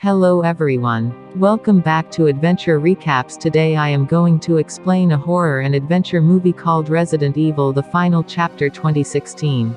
Hello everyone. Welcome back to Adventure Recaps. Today I am going to explain a horror and adventure movie called Resident Evil: The Final Chapter 2016.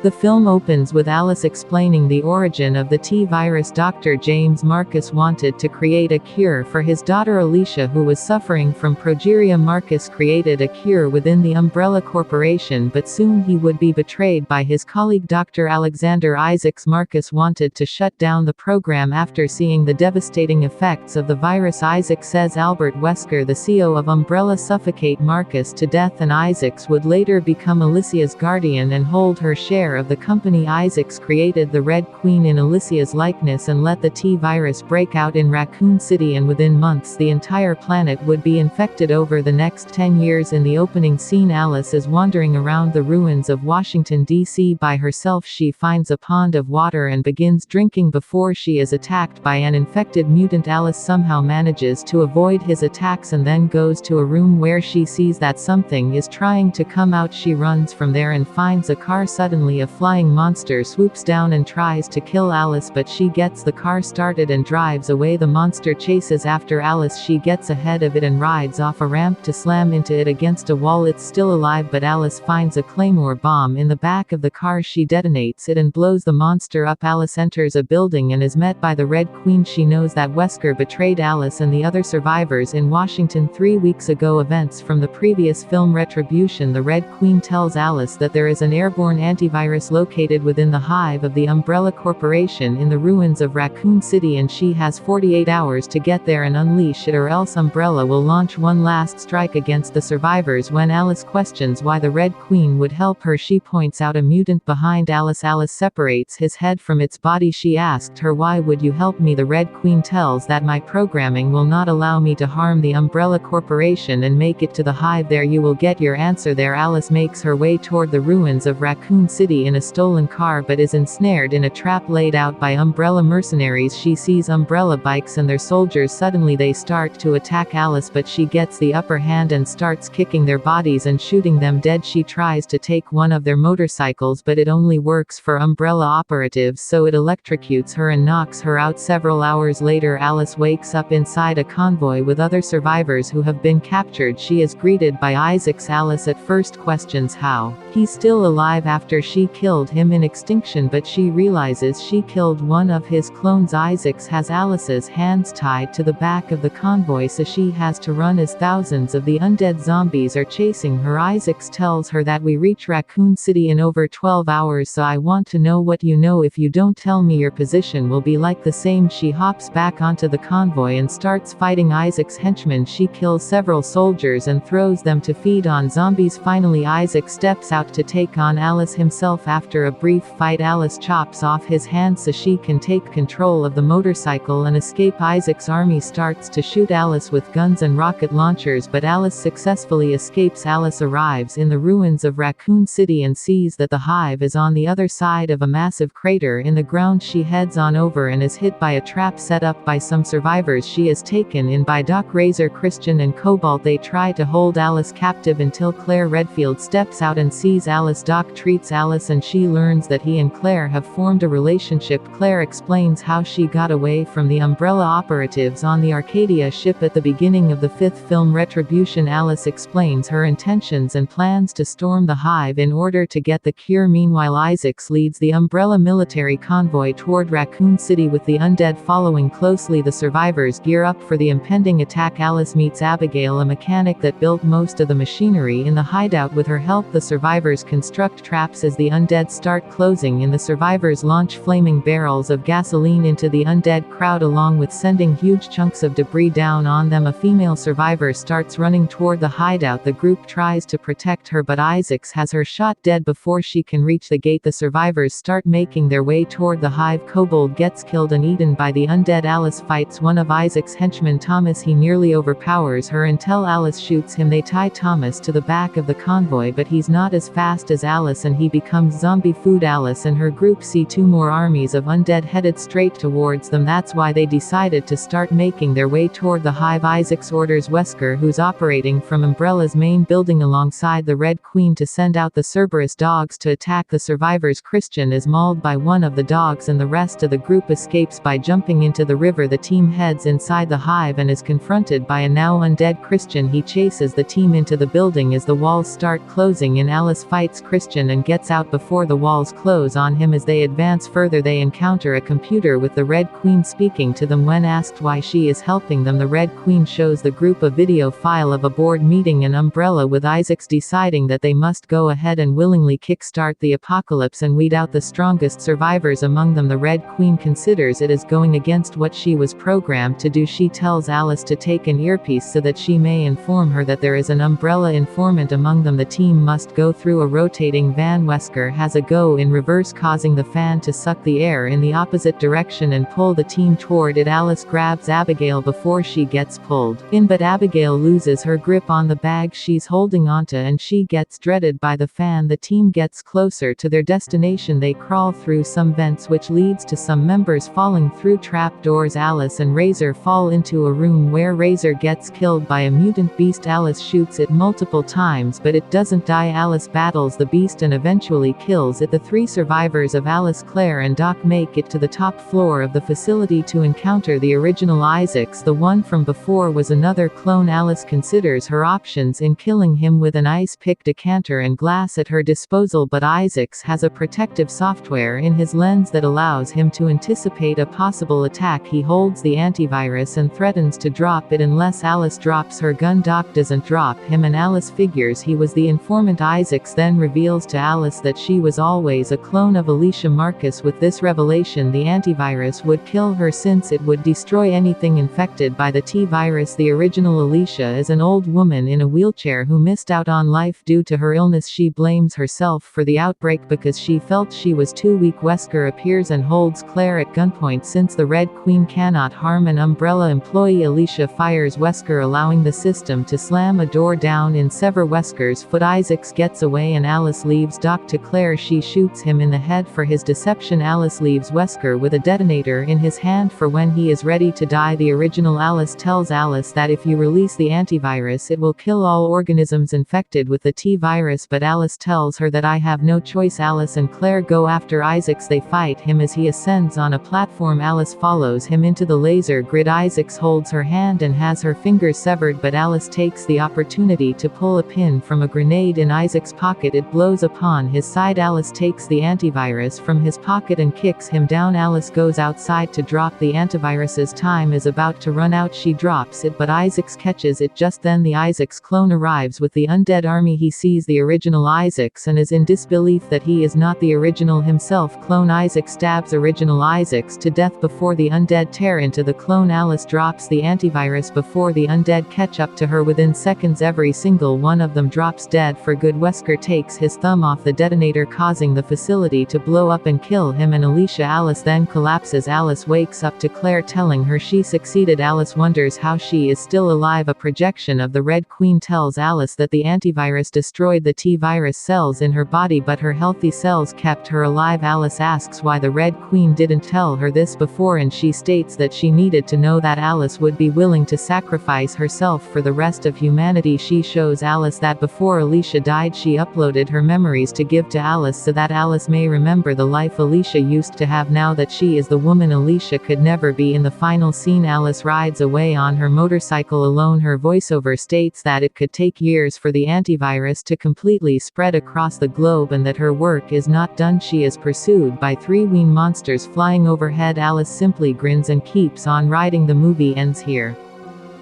The film opens with Alice explaining the origin of the T-virus. Dr. James Marcus wanted to create a cure for his daughter Alicia, who was suffering from progeria. Marcus created a cure within the Umbrella Corporation, but soon he would be betrayed by his colleague Dr. Alexander Isaacs. Marcus wanted to shut down the program after seeing the devastating effects of the virus. Isaacs says Albert Wesker, the CEO of Umbrella, suffocate Marcus to death, and Isaacs would later become Alicia's guardian and hold her share of the company. Isaacs created the Red Queen in Alicia's likeness and let the T-virus break out in Raccoon City, and within months the entire planet would be infected. Over the next 10 years, in the opening scene, Alice is wandering around the ruins of Washington, D.C. by herself. She finds a pond of water and begins drinking before she is attacked by an infected mutant. Alice somehow manages to avoid his attacks and then goes to a room where she sees that something is trying to come out. She runs from there and finds a car. Suddenly a flying monster swoops down and tries to kill Alice, but she gets the car started and drives away. The monster chases after Alice. She gets ahead of it and rides off a ramp to slam into it against a wall. It's still alive, but Alice finds a claymore bomb in the back of the car. She detonates it and blows the monster up. Alice enters a building and is met by the Red Queen. She knows that Wesker betrayed Alice and the other survivors in Washington 3 weeks ago. Events from the previous film Retribution. The Red Queen tells Alice that there is an airborne antivirus located within the hive of the Umbrella Corporation in the ruins of Raccoon City, and she has 48 hours to get there and unleash it, or else Umbrella will launch one last strike against the survivors. When Alice questions why the Red Queen would help her, she points out a mutant behind Alice. Alice separates his head from its body. She asked her, "Why would you help me?" The Red Queen tells that my programming will not allow me to harm the Umbrella Corporation and make it to the hive. There you will get your answer there. Alice makes her way toward the ruins of Raccoon City in a stolen car, but is ensnared in a trap laid out by Umbrella mercenaries. She sees Umbrella bikes and their soldiers. Suddenly they start to attack Alice, but she gets the upper hand and starts kicking their bodies and shooting them dead. She tries to take one of their motorcycles, but it only works for Umbrella operatives, so it electrocutes her and knocks her out. Several hours later, Alice wakes up inside a convoy with other survivors who have been captured. She is greeted by Isaacs. Alice at first questions how he's still alive after she killed him in extinction, but she realizes she killed one of his clones. Isaacs has Alice's hands tied to the back of the convoy, so she has to run as thousands of the undead zombies are chasing her. Isaacs tells her that we reach Raccoon City in over 12 hours, so I want to know what you know. If you don't tell me, your position will be like the same. She hops back onto the convoy and starts fighting Isaac's henchmen. She kills several soldiers and throws them to feed on zombies. Finally, Isaac steps out to take on Alice himself. After a brief fight, Alice chops off his hand so she can take control of the motorcycle and escape. Isaac's army starts to shoot Alice with guns and rocket launchers, but Alice successfully escapes. Alice arrives in the ruins of Raccoon City and sees that the hive is on the other side of a massive crater in the ground. She heads on over and is hit by a trap set up by some survivors. She is taken in by Doc, Razor, Christian, and Cobalt. They try to hold Alice captive until Claire Redfield steps out and sees Alice. Doc treats Alice and she learns that he and Claire have formed a relationship. Claire explains how she got away from the Umbrella operatives on the Arcadia ship at the beginning of the 5th film Retribution. Alice explains her intentions and plans to storm the hive in order to get the cure. Meanwhile, Isaacs leads the Umbrella military convoy toward Raccoon City with the undead following closely. The survivors gear up for the impending attack. Alice meets Abigail, a mechanic that built most of the machinery in the hideout. With her help, the survivors construct traps as the undead start closing in. The survivors launch flaming barrels of gasoline into the undead crowd, along with sending huge chunks of debris down on them. A female survivor starts running toward the hideout. The group tries to protect her, but Isaacs has her shot dead before she can reach the gate. The survivors start making their way toward the hive. Kobold gets killed and eaten by the undead. Alice fights one of Isaac's henchmen, Thomas. He nearly overpowers her until Alice shoots him. They tie Thomas to the back of the convoy, but he's not as fast as Alice and he becomes becomes zombie food. Alice and her group see two more armies of undead headed straight towards them. That's why they decided to start making their way toward the hive. Isaac orders Wesker, who's operating from Umbrella's main building alongside the Red Queen, to send out the Cerberus dogs to attack the survivors. Christian is mauled by one of the dogs and the rest of the group escapes by jumping into the river. The team heads inside the hive and is confronted by a now undead Christian. He chases the team into the building as the walls start closing in. Alice fights Christian and gets out before the walls close on him. As they advance further, they encounter a computer with the Red Queen speaking to them. When asked why she is helping them, the Red Queen shows the group a video file of a board meeting in Umbrella, with Isaacs deciding that they must go ahead and willingly kickstart the apocalypse and weed out the strongest survivors among them. The Red Queen considers it as going against what she was programmed to do. She tells Alice to take an earpiece so that she may inform her that there is an Umbrella informant among them. The team must go through a rotating van. Wesker has a go in reverse, causing the fan to suck the air in the opposite direction and pull the team toward it. Alice grabs Abigail before she gets pulled in, but Abigail loses her grip on the bag she's holding onto and she gets dreaded by the fan. The team gets closer to their destination. They crawl through some vents, which leads to some members falling through trap doors. Alice and Razor fall into a room where Razor gets killed by a mutant beast. Alice shoots it multiple times, but it doesn't die. Alice battles the beast and eventually kills it. The three survivors of Alice, Claire, and Doc make it to the top floor of the facility to encounter the original Isaacs. The one from before was another clone. Alice considers her options in killing him with an ice pick, decanter, and glass at her disposal, but Isaacs has a protective software in his lens that allows him to anticipate a possible attack. He holds the antivirus and threatens to drop it unless Alice drops her gun. Doc doesn't drop him and Alice figures he was the informant. Isaacs then reveals to Alice that she was always a clone of Alicia Marcus. With this revelation, the antivirus would kill her since it would destroy anything infected by the T-virus. The original Alicia is an old woman in a wheelchair who missed out on life due to her illness. She blames herself for the outbreak because she felt she was too weak. Wesker appears and holds Claire at gunpoint since the Red Queen cannot harm an Umbrella employee. Alicia fires Wesker, allowing the system to slam a door down and sever Wesker's foot. Isaacs gets away and Alice leaves Doc to Claire. She shoots him in the head for his deception. Alice leaves Wesker with a detonator in his hand for when he is ready to die. The original Alice tells Alice that if you release the antivirus, it will kill all organisms infected with the T-virus, but Alice tells her that I have no choice. Alice and Claire go after Isaacs. They fight him as he ascends on a platform. Alice follows him into the laser grid. Isaacs holds her hand and has her fingers severed, but Alice takes the opportunity to pull a pin from a grenade in Isaac's pocket. It blows upon his side. Alice takes the antivirus from his pocket and kicks him down. Alice goes outside to drop the antivirus. As time is about to run out, she drops it, but Isaacs catches it. Just then the Isaacs clone arrives with the undead army. He sees the original Isaacs and is in disbelief that he is not the original himself. Clone Isaac stabs original Isaacs to death before the undead tear into the clone. Alice drops the antivirus before the undead catch up to her. Within seconds, every single one of them drops dead for good. Wesker takes his thumb off the detonator, causing the facility to blow up and kill him and Alicia. Alice then collapses. Alice wakes up to Claire telling her she succeeded. Alice wonders how she is still alive. A projection of the Red Queen tells Alice that the antivirus destroyed the T-virus cells in her body, but her healthy cells kept her alive. Alice asks why the Red Queen didn't tell her this before, and she states that she needed to know that Alice would be willing to sacrifice herself for the rest of humanity. She shows Alice that before Alicia died, she uploaded her memories to give to Alice so that Alice may remember the life Alicia used to have. Now that she is the woman Alicia could never be. In the final scene, Alice rides away on her motorcycle alone. Her voiceover states that it could take years for the antivirus to completely spread across the globe and that her work is not done. She is pursued by three ween monsters flying overhead. Alice simply grins and keeps on riding. The movie ends here.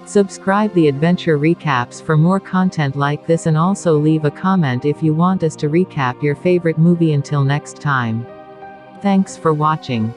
Subscribe the Adventure Recaps for more content like this, and also leave a comment if you want us to recap your favorite movie. Until next time. Thanks for watching.